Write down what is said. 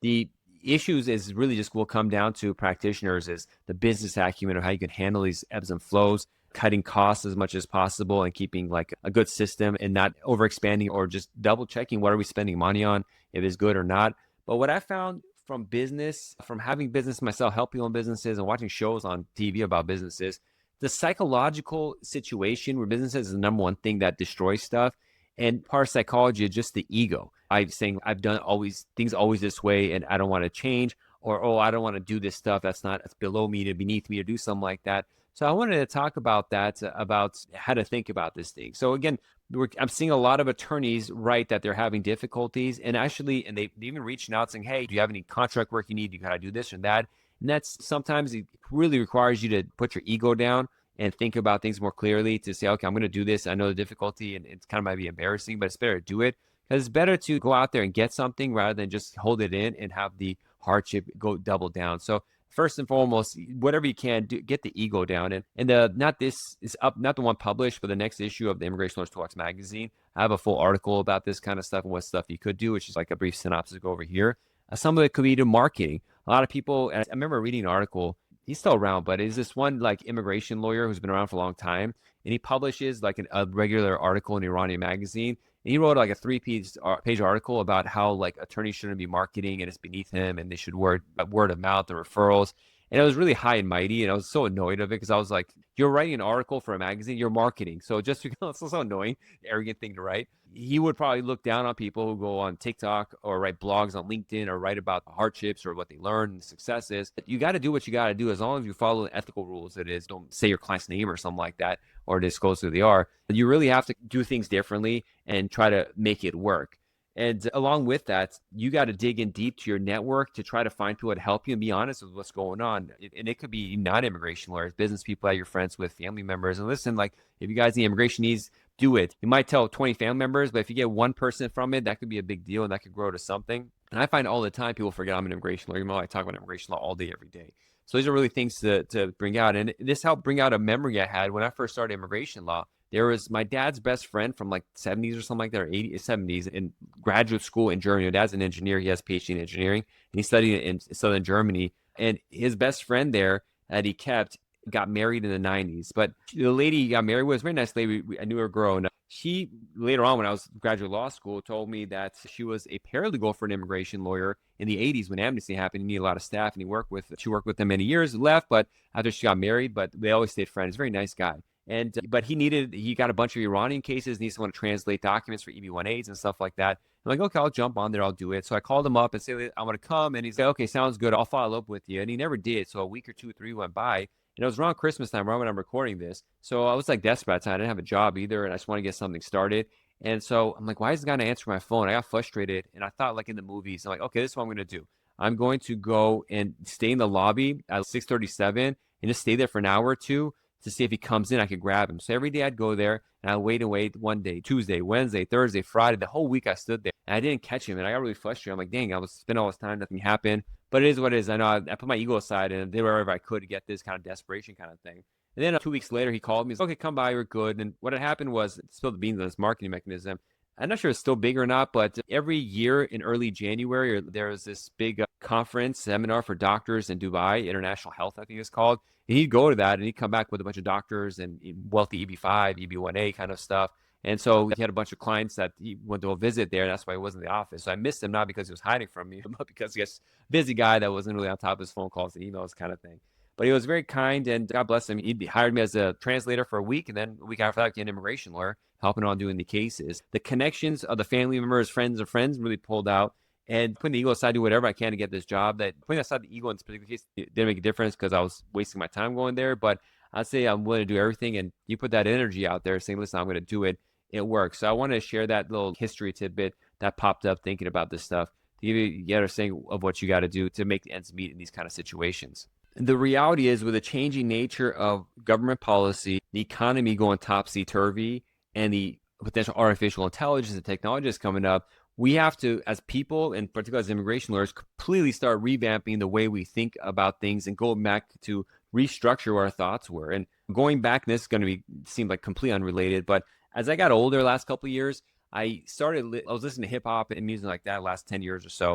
The issues is really just will come down to practitioners is the business acumen of how you can handle these ebbs and flows, cutting costs as much as possible and keeping like a good system and not overexpanding or just double checking what are we spending money on, if it's good or not. But what I found from business, from having business myself, helping on businesses and watching shows on TV about businesses, the psychological situation where businesses is the number one thing that destroys stuff. And part of psychology is just the ego. I'm saying I've done always things always this way and I don't want to change, or oh, I don't want to do this stuff. It's below me to beneath me to do something like that. So I wanted to talk about that, about how to think about this thing. So again, I'm seeing a lot of attorneys write that they're having difficulties, and actually, and they even reaching out saying, "Hey, do you have any contract work you need? You gotta do this or that." And that's sometimes it really requires you to put your ego down and think about things more clearly to say, okay, I'm going to do this. I know the difficulty and it's kind of might be embarrassing, but it's better to do it because it's better to go out there and get something rather than just hold it in and have the hardship go double down. So first and foremost, whatever you can do, get the ego down. And the not this is up, not the one published, but the next issue of the Immigration Lawyers Toolbox magazine. I have a full article about this kind of stuff and what stuff you could do, which is like a brief synopsis over here. Some of it could be to marketing. A lot of people, and I remember reading an article, he's still around, but is this one like immigration lawyer who's been around for a long time, and he publishes like a regular article in Iranian magazine, and he wrote like a three-page article about how like attorneys shouldn't be marketing and it's beneath him, and they should word of mouth and referrals. And it was really high and mighty, and I was so annoyed of it because I was like, "You're writing an article for a magazine, you're marketing." So just because it's so annoying, arrogant thing to write. He would probably look down on people who go on TikTok or write blogs on LinkedIn or write about the hardships or what they learned and successes. You got to do what you got to do as long as you follow the ethical rules. It is, don't say your client's name or something like that or disclose who they are. You really have to do things differently and try to make it work. And along with that, you got to dig in deep to your network to try to find people to help you and be honest with what's going on. And it could be non-immigration lawyers, business people that you're friends with, family members. And listen, like if you guys need immigration needs, do it. You might tell 20 family members, but if you get one person from it, that could be a big deal and that could grow to something. And I find all the time people forget I'm an immigration lawyer. You know, I talk about immigration law all day, every day. So these are really things to bring out. And this helped bring out a memory I had when I first started immigration law. There was my dad's best friend from like 70s or something like that, or 80s, 70s in graduate school in Germany. My dad's an engineer. He has a PhD in engineering, and he studied in southern Germany. And his best friend there that he kept got married in the 90s. But the lady he got married with was a very nice lady. I knew her growing up. She, later on when I was graduate law school, told me that she was a paralegal for an immigration lawyer in the 80s when amnesty happened. He needed a lot of staff, and she worked with them many years, left, but after she got married, but they always stayed friends. Very nice guy. And but he got a bunch of Iranian cases and he used to want to translate documents for EB-1As and stuff like that. I'm like, okay, I'll jump on there, I'll do it. So I called him up and said, I want to come. And he's like, okay, sounds good. I'll follow up with you. And he never did. So a week or two, three went by. And it was around Christmas time, right when I'm recording this. So I was like desperate at the time. I didn't have a job either. And I just want to get something started. And so I'm like, why is the guy not answering my phone? I got frustrated. And I thought like in the movies, I'm like, okay, this is what I'm going to do. I'm going to go and stay in the lobby at 6:37 and just stay there for an hour or two to see if he comes in, I could grab him. So every day I'd go there and I'd wait and wait one day, Tuesday, Wednesday, Thursday, Friday. The whole week I stood there and I didn't catch him. And I got really frustrated. I'm like, dang, I was spending all this time, nothing happened. But it is what it is. I know I put my ego aside and did whatever I could to get this kind of desperation kind of thing. And then 2 weeks later, he called me. He's like, okay, come by, we're good. And what had happened was, spilled the beans on this marketing mechanism. I'm not sure it's still big or not, but every year in early January, there was this big conference, seminar for doctors in Dubai, International Health, I think it's called. And he'd go to that and he'd come back with a bunch of doctors and wealthy EB-5, EB-1A kind of stuff. And so he had a bunch of clients that he went to a visit there. And that's why he wasn't in the office. So I missed him, not because he was hiding from me, but because he was a busy guy that wasn't really on top of his phone calls and emails kind of thing. But he was very kind and God bless him. He hired me as a translator for a week. And then a week after that, I became an immigration lawyer, helping on doing the cases. The connections of the family members, friends of friends really pulled out. And putting the ego aside, do whatever I can to get this job. That putting aside the ego in this particular case, it didn't make a difference because I was wasting my time going there. But I'd say I'm willing to do everything. And you put that energy out there saying, listen, I'm going to do it. It works. So I want to share that little history tidbit that popped up thinking about this stuff to give you the understanding of what you got to do to make the ends meet in these kind of situations. The reality is with the changing nature of government policy, the economy going topsy-turvy, and the potential artificial intelligence and technology that's coming up, we have to, as people, and particularly as immigration lawyers, completely start revamping the way we think about things and go back to restructure what our thoughts were. And going back, this is going to seem like completely unrelated, but as I got older the last couple of years, I was listening to hip hop and music like that last 10 years or so.